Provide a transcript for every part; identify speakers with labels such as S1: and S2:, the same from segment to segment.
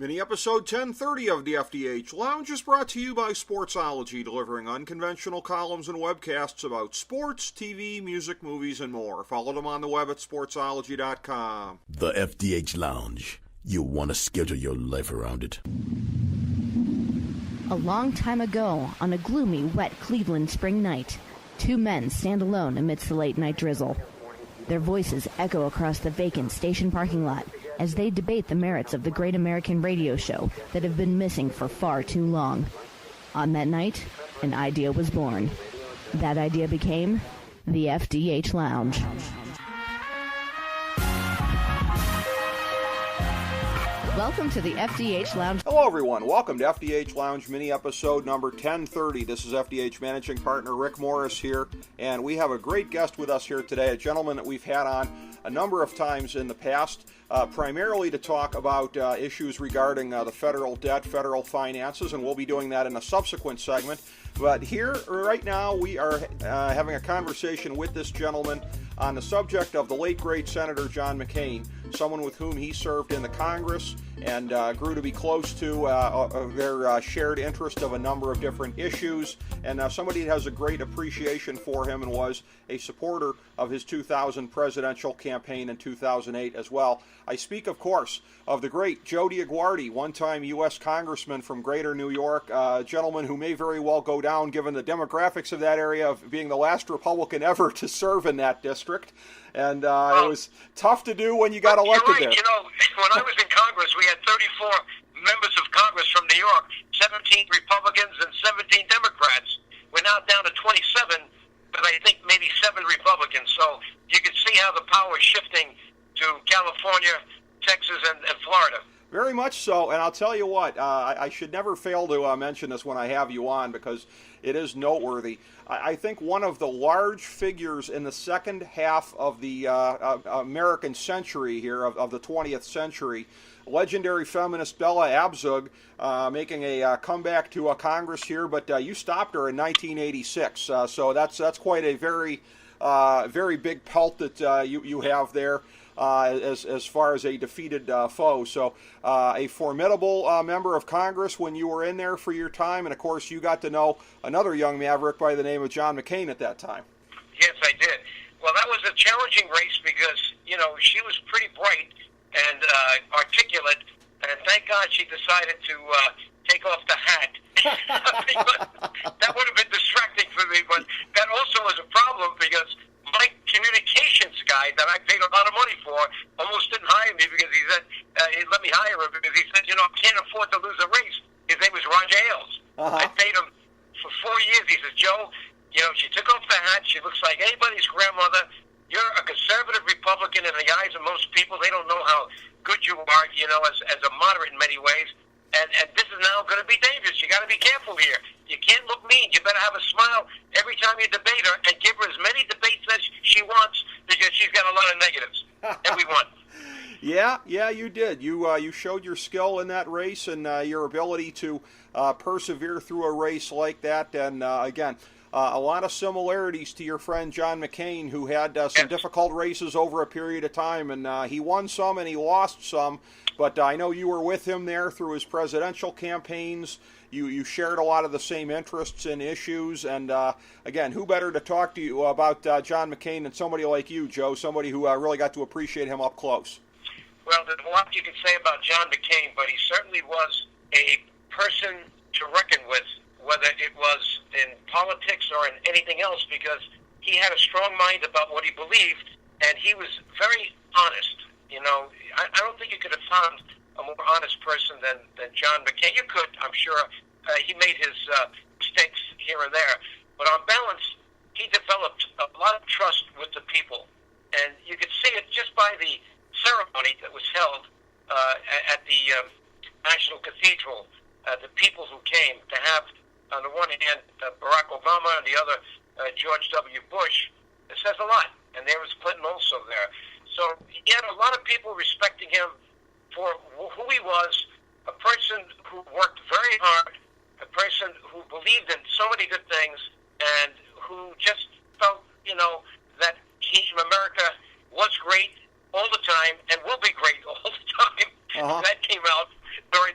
S1: Mini-episode 1030 of the FDH Lounge is brought to you by Sportsology, delivering unconventional columns and webcasts about sports, TV, music, movies, and more. Follow them on the web at sportsology.com.
S2: The FDH Lounge. You'll want to schedule your life around it.
S3: A long time ago, on a gloomy, wet Cleveland spring night, two men stand alone amidst the late-night drizzle. Their voices echo across the vacant station parking lot as they debate the merits of the great American radio show that have been missing for far too long. On that night, an idea was born. That idea became the FDH Lounge. Welcome to the FDH Lounge.
S1: Hello, everyone. Welcome to FDH Lounge mini-episode number 1030. This is FDH Managing Partner Rick Morris here, and we have a great guest with us here today, a gentleman that we've had on a number of times in the past, primarily to talk about issues regarding the federal debt, federal finances, and we'll be doing that in a subsequent segment. But here, right now, we are having a conversation with this gentleman on the subject of the late, great Senator John McCain, someone with whom he served in the Congress and grew to be close to their shared interest of a number of different issues, and somebody that has a great appreciation for him and was a supporter of his 2000 presidential campaign in 2008 as well. I speak, of course, of the great Joe DioGuardi, one-time U.S. congressman from Greater New York, a gentleman who may very well go down, given the demographics of that area, of being the last Republican ever to serve in that district. And it was tough to do when you got elected there.
S4: You know, when I was in Congress, we had 34 members of Congress from New York, 17 Republicans and 17 Democrats. We're now down to 27, but I think maybe 7 Republicans. So you can see how the power is shifting to California, Texas, and Florida.
S1: Very much so, and I'll tell you what, I should never fail to mention this when I have you on, because it is noteworthy. I think one of the large figures in the second half of the American century here, of the 20th century, legendary feminist Bella Abzug, making a comeback to Congress here, but you stopped her in 1986, so that's quite a very big pelt that you have there. As far as a defeated foe. So a formidable member of Congress when you were in there for your time, and of course you got to know another young maverick by the name of John McCain at that time.
S4: Yes, I did. Well, that was a challenging race because, you know, she was pretty bright and articulate, and thank God she decided to take off the hat. That would have been distracting for me, but that also was a problem because my communications guy that I paid a lot of money for almost didn't hire me because he said, he let me hire him because he said, you know, I can't afford to lose a race. His name was Roger Ailes. I paid him for 4 years. He says, Joe, you know, she took off the hat. She looks like anybody's grandmother. You're a conservative Republican in the eyes of most people. They don't know how good you are, you know, as a moderate in many ways. And this is now going to be dangerous. You got to be careful here. You can't look mean. You better have a smile every time you debate her and give her as many debates as she wants because she's got a lot of negatives. And we won.
S1: Yeah, you did. You showed your skill in that race and your ability to persevere through a race like that. And again, a lot of similarities to your friend John McCain, who had some difficult races over a period of time, and he won some and he lost some. But I know you were with him there through his presidential campaigns. You shared a lot of the same interests and issues. And again, who better to talk to you about John McCain than somebody like you, Joe, somebody who really got to appreciate him up close?
S4: Well, there's a lot you can say about John McCain, but he certainly was a person to reckon with, whether it was in politics or in anything else, because he had a strong mind about what he believed, and he was very honest. You know, I don't think you could have found a more honest person than John McCain. You could, I'm sure. He made his mistakes here and there. But on balance, he developed a lot of trust with the people. And you could see it just by the ceremony that was held at the National Cathedral. The people who came to have, on the one hand, Barack Obama, and the other, George W. Bush. It says a lot. And there was Clinton also there. So he had a lot of people respecting him for who he was, a person who worked very hard, a person who believed in so many good things, and who just felt, you know, that America was great all the time and will be great all the time. That came out during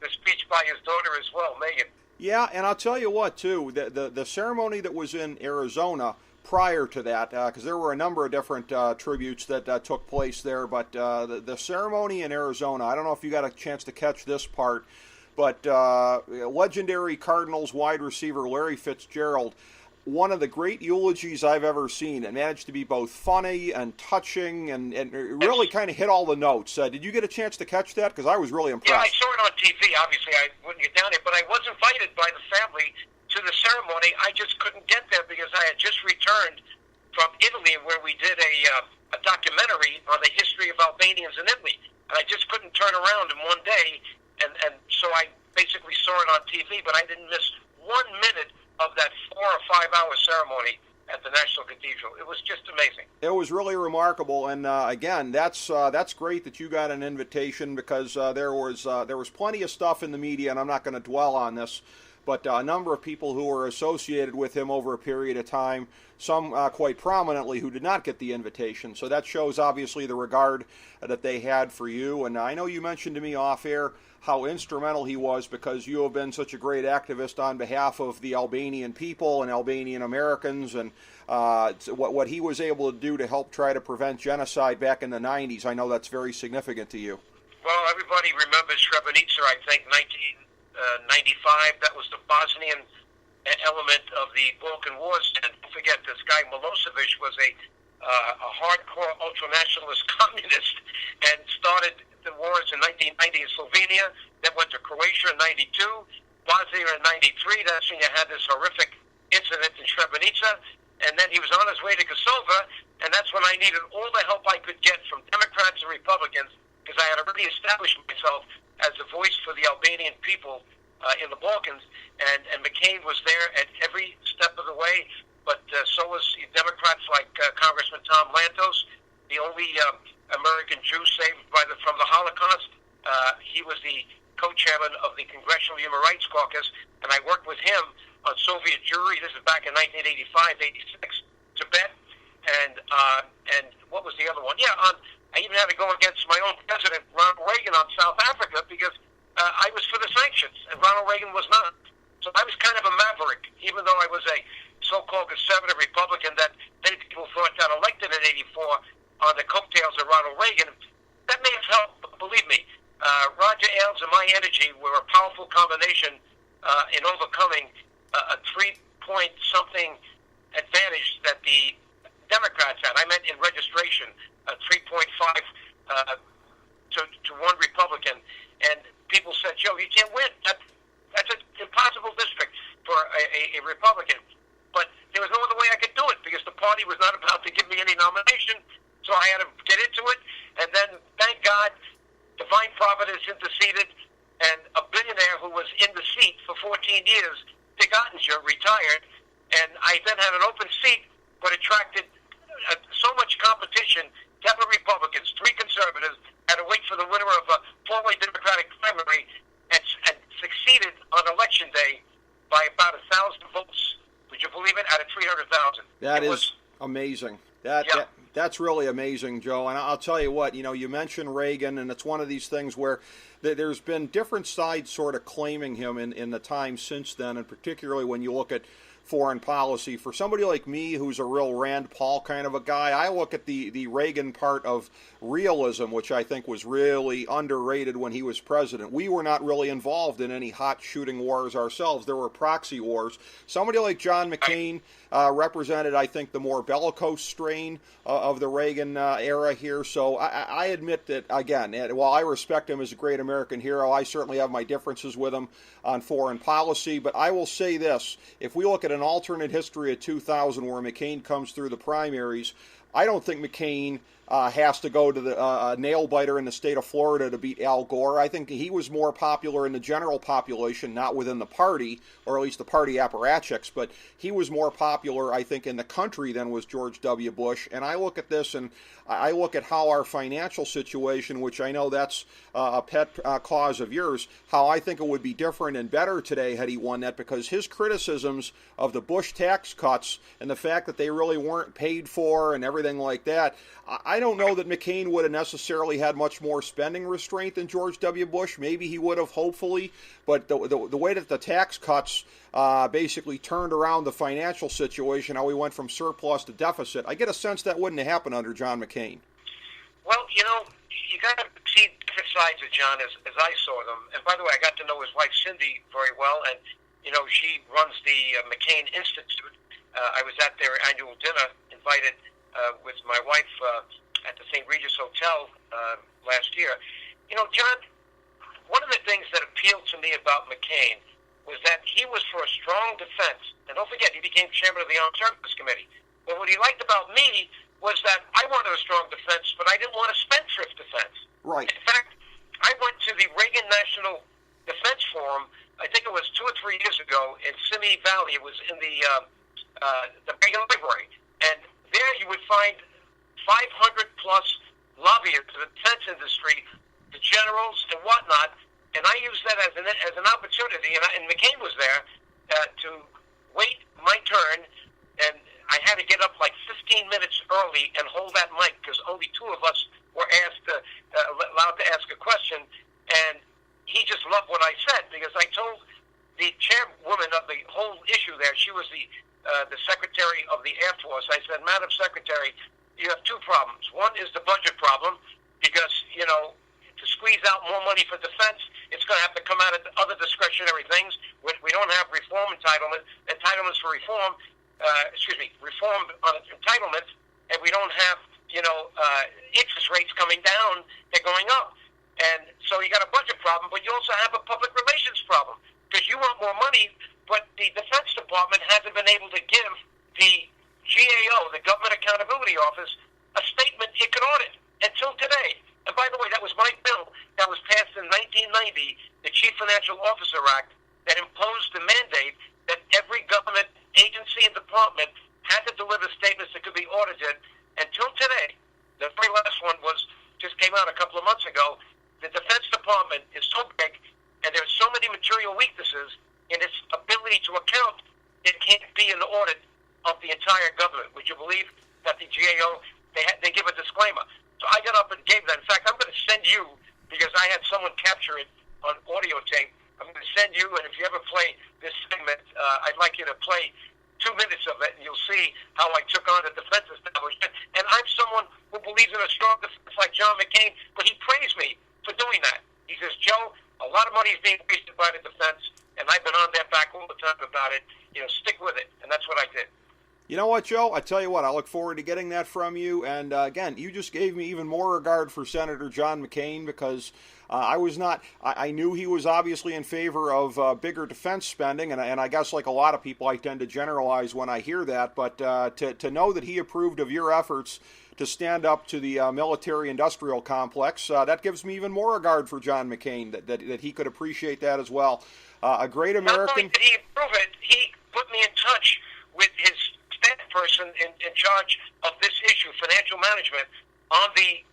S4: the speech by his daughter as well, Megan.
S1: Yeah, and I'll tell you what, too, the ceremony that was in Arizona prior to that, because there were a number of different tributes that took place there, but the ceremony in Arizona, I don't know if you got a chance to catch this part, but legendary Cardinals wide receiver Larry Fitzgerald, one of the great eulogies I've ever seen. It managed to be both funny and touching and really kind of hit all the notes. Did you get a chance to catch that? Because I was really impressed.
S4: Yeah, I saw it on TV. Obviously, I wouldn't get down there, but I was invited by the family to the ceremony. I just couldn't get there because I had just returned from Italy, where we did a documentary on the history of Albanians in Italy. And I just couldn't turn around in one day, and so I basically saw it on TV, but I didn't miss 1 minute of that 4 or 5 hour ceremony at the National Cathedral. It was just amazing. It
S1: was really remarkable, and again, that's great that you got an invitation, because there was plenty of stuff in the media, and I'm not going to dwell on this, but a number of people who were associated with him over a period of time, some quite prominently, who did not get the invitation. So that shows obviously the regard that they had for you. And I know you mentioned to me off air how instrumental he was, because you have been such a great activist on behalf of the Albanian people and Albanian Americans, and what he was able to do to help try to prevent genocide back in the 90s. I know that's very significant to you.
S4: Well, everybody remembers Srebrenica, I think, 1995. That was the Bosnian element of the Balkan Wars. And don't forget, this guy Milosevic was a hardcore ultranationalist communist and started the wars in 1990 in Slovenia, then went to Croatia in 92, Bosnia in 93. That's when you had this horrific incident in Srebrenica. And then he was on his way to Kosovo, and that's when I needed all the help I could get from Democrats and Republicans, because I had already established myself as a voice for the Albanian people in the Balkans, and McCain was there at every step of the way, but so was Democrats like Congressman Tom Lantos, the only American Jew saved from the Holocaust. He was the co-chairman of the Congressional Human Rights Caucus, and I worked with him on Soviet Jewry. This is back in 1985, 86, Tibet, and what was the other one? Yeah, I even had to go against my own president, Ronald Reagan, on South Africa, because I was for the sanctions, and Ronald Reagan was not. So I was kind of a maverick, even though I was a so-called conservative Republican that many people thought got elected in 84 on the coattails of Ronald Reagan. That may have helped, but believe me, Roger Ailes and my energy were a powerful combination in overcoming a 3-point-something advantage that the Democrats had. I meant in registration, 3.5 to one Republican. And people said, Joe, you can't win. That's an impossible district for a Republican. But there was no other way I could do it, because the party was not about to give me any nomination. So I had to get into it. And then, thank God, divine providence interceded, and a billionaire who was in the seat for 14 years, Dick Ottinger, retired. And I then had an open seat, but attracted so much competition. 7 Republicans, 3 conservatives, had to wait for the winner of a 4-way Democratic primary, and succeeded on Election Day by about 1,000 votes. Would you believe it? Out of 300,000.
S1: That is amazing. That's really amazing, Joe. And I'll tell you what, you mentioned Reagan, and it's one of these things where there's been different sides sort of claiming him in the time since then, and particularly when you look at foreign policy. For somebody like me, who's a real Rand Paul kind of a guy, I look at the Reagan part of realism, which I think was really underrated when he was president. We were not really involved in any hot shooting wars ourselves. There were proxy wars. Somebody like John McCain represented, I think, the more bellicose strain of the Reagan era here. So I admit that, again, while I respect him as a great American hero, I certainly have my differences with him on foreign policy. But I will say this, if we look at an alternate history of 2000 where McCain comes through the primaries, I don't think McCain has to go to the nail-biter in the state of Florida to beat Al Gore. I think he was more popular in the general population, not within the party, or at least the party apparatchiks, but he was more popular, I think, in the country than was George W. Bush. And I look at this, and I look at how our financial situation, which I know that's a pet cause of yours, how I think it would be different and better today had he won that, because his criticisms of the Bush tax cuts and the fact that they really weren't paid for and everything everything like that. I don't know that McCain would have necessarily had much more spending restraint than George W. Bush. Maybe he would have, hopefully, but the way that the tax cuts basically turned around the financial situation, how we went from surplus to deficit, I get a sense that wouldn't have happened under John McCain.
S4: Well, you got to see different sides of John as I saw them. And by the way, I got to know his wife Cindy very well, and she runs the McCain Institute. I was at their annual dinner, invited with my wife at the St. Regis Hotel last year. John, one of the things that appealed to me about McCain was that he was for a strong defense. And don't forget, he became chairman of the Armed Services Committee. But what he liked about me was that I wanted a strong defense, but I didn't want a spendthrift defense.
S1: Right.
S4: In fact, I went to the Reagan National Defense Forum, I think it was 2 or 3 years ago, in Simi Valley. It was in the Reagan Library. And there you would find 500-plus lobbyists of the defense industry, the generals and whatnot, and I used that as an opportunity, and McCain was there to wait my turn, and I had to get up like 15 minutes early and hold that mic because only 2 of us were allowed to ask a question, and he just loved what I said because I told the chairwoman of the whole issue there, she was the Secretary of the Air Force, I said, Madam Secretary, you have 2 problems. One is the budget problem because, to squeeze out more money for defense, it's going to have to come out of other discretionary things. We don't have entitlements for reform, reform on entitlements, and we don't have, interest rates coming down, they're going up. And so you got a budget problem, but you also have a public relations problem because you want more money, but the Defense Department hasn't been able to give the GAO, the Government Accountability Office, a statement it could audit until today. And by the way, that was my bill that was passed in 1990, the Chief Financial Officer Act, that imposed the mandate that every government agency and department had to deliver statements that could be audited. Until today, the very last one just came out a couple of months ago. The Defense Department is so big, and there's so many material weaknesses in its ability to account, it can't be an audit of the entire government. Would you believe that the GAO, they give a disclaimer? So I got up and gave that. In fact, I'm going to send you, because I had someone capture it on audio tape, I'm going to send you, and if you ever play this segment, I'd like you to play 2 minutes of it, and you'll see how I took on the defense establishment. And I'm someone who believes in a strong defense like John McCain, but he praised me for doing that. He says, Joe, a lot of money is being wasted by the defense, and I've been on their back all the time about it. Stick with it, and that's what I did.
S1: You know what, Joe? I tell you what, I look forward to getting that from you. And again, you just gave me even more regard for Senator John McCain because I knew he was obviously in favor of bigger defense spending, and I guess like a lot of people, I tend to generalize when I hear that. But to know that he approved of your efforts to stand up to the military-industrial complex, that gives me even more regard for John McCain, that he could appreciate that as well. A great American.
S4: Not only did he approve it, he put me in touch with his staff person in charge of this issue, financial management, on the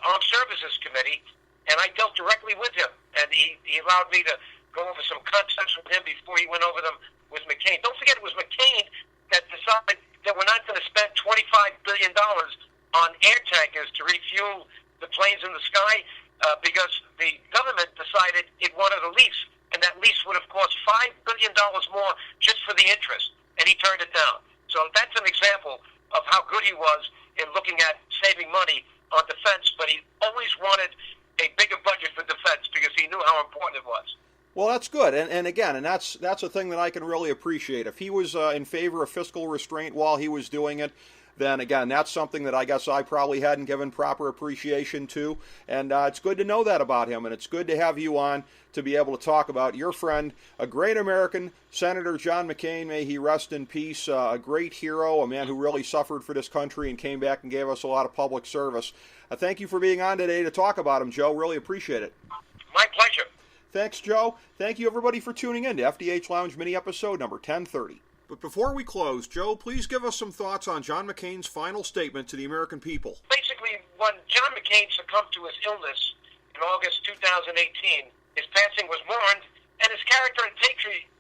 S4: Armed Services Committee, and I dealt directly with him. And he allowed me to go over some concepts with him before he went over them with McCain. Don't forget, it was McCain that decided that we're not going to spend $25 billion on air tankers to refuel the planes in the sky because the government decided it wanted a lease, and that lease would have cost $5 billion more just for the interest, and he turned it down. So that's an example of how good he was in looking at saving money on defense, but he always wanted a bigger budget for defense because he knew how important it was.
S1: Well, that's good, and again, that's a thing that I can really appreciate. If he was in favor of fiscal restraint while he was doing it, then again, that's something that I guess I probably hadn't given proper appreciation to, and it's good to know that about him, and it's good to have you on to be able to talk about your friend, a great American, Senator John McCain, may he rest in peace, a great hero, a man who really suffered for this country and came back and gave us a lot of public service. Thank you for being on today to talk about him, Joe. Really appreciate it.
S4: My pleasure.
S1: Thanks, Joe. Thank you, everybody, for tuning in to FDH Lounge mini-episode number 1030. But before we close, Joe, please give us some thoughts on John McCain's final statement to the American people.
S4: Basically, when John McCain succumbed to his illness in August 2018, his passing was mourned, and his character and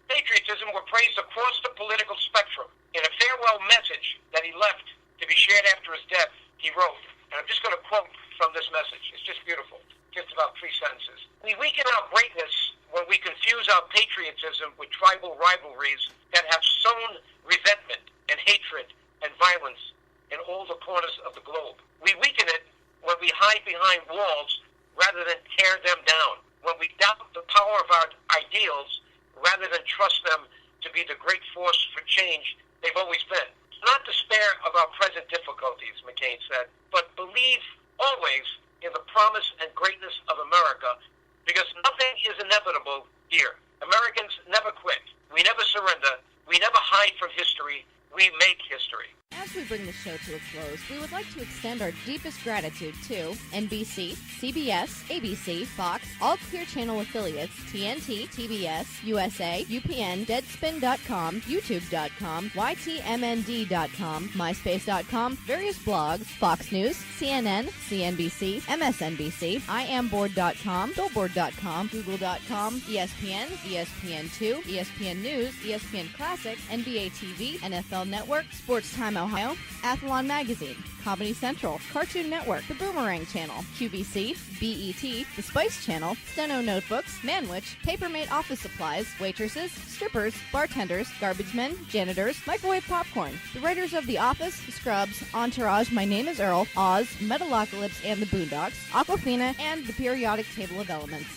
S4: patriotism were praised across the political spectrum. In a farewell message that he left to be he shared after his death, he wrote, and I'm just going to quote from this message. It's just beautiful. Just about 3 sentences. We weaken our greatness when we confuse our patriotism with tribal rivalries that have sown resentment and hatred and violence in all the corners of the globe. We weaken it when we hide behind walls rather than tear them down, when we doubt the power of our ideals rather than trust them to be the great force for change they've always been. Not despair of our present difficulties, McCain said, but believe always in the promise and greatness of America, because nothing is inevitable here. Americans never quit. We never surrender. We never hide from history. We make history.
S5: As we bring the show to a close, we would like to extend our deepest gratitude to NBC, CBS, ABC, Fox, all Clear Channel affiliates, TNT, TBS, USA, UPN, Deadspin.com, YouTube.com, YTMND.com, MySpace.com, various blogs, Fox News, CNN, CNBC, MSNBC, IamBoard.com, Billboard.com, Google.com, ESPN, ESPN2, ESPN News, ESPN Classic, NBA TV, NFL Network, Sports Time Ohio, Athlon Magazine, Comedy Central, Cartoon Network, The Boomerang Channel, QVC, BET, The Spice Channel, Steno Notebooks, Manwich, Papermate Office Supplies, waitresses, strippers, bartenders, garbage men, janitors, microwave popcorn, the writers of The Office, Scrubs, Entourage, My Name is Earl, Oz, Metalocalypse and the Boondocks, Aquafina, and the Periodic Table of Elements.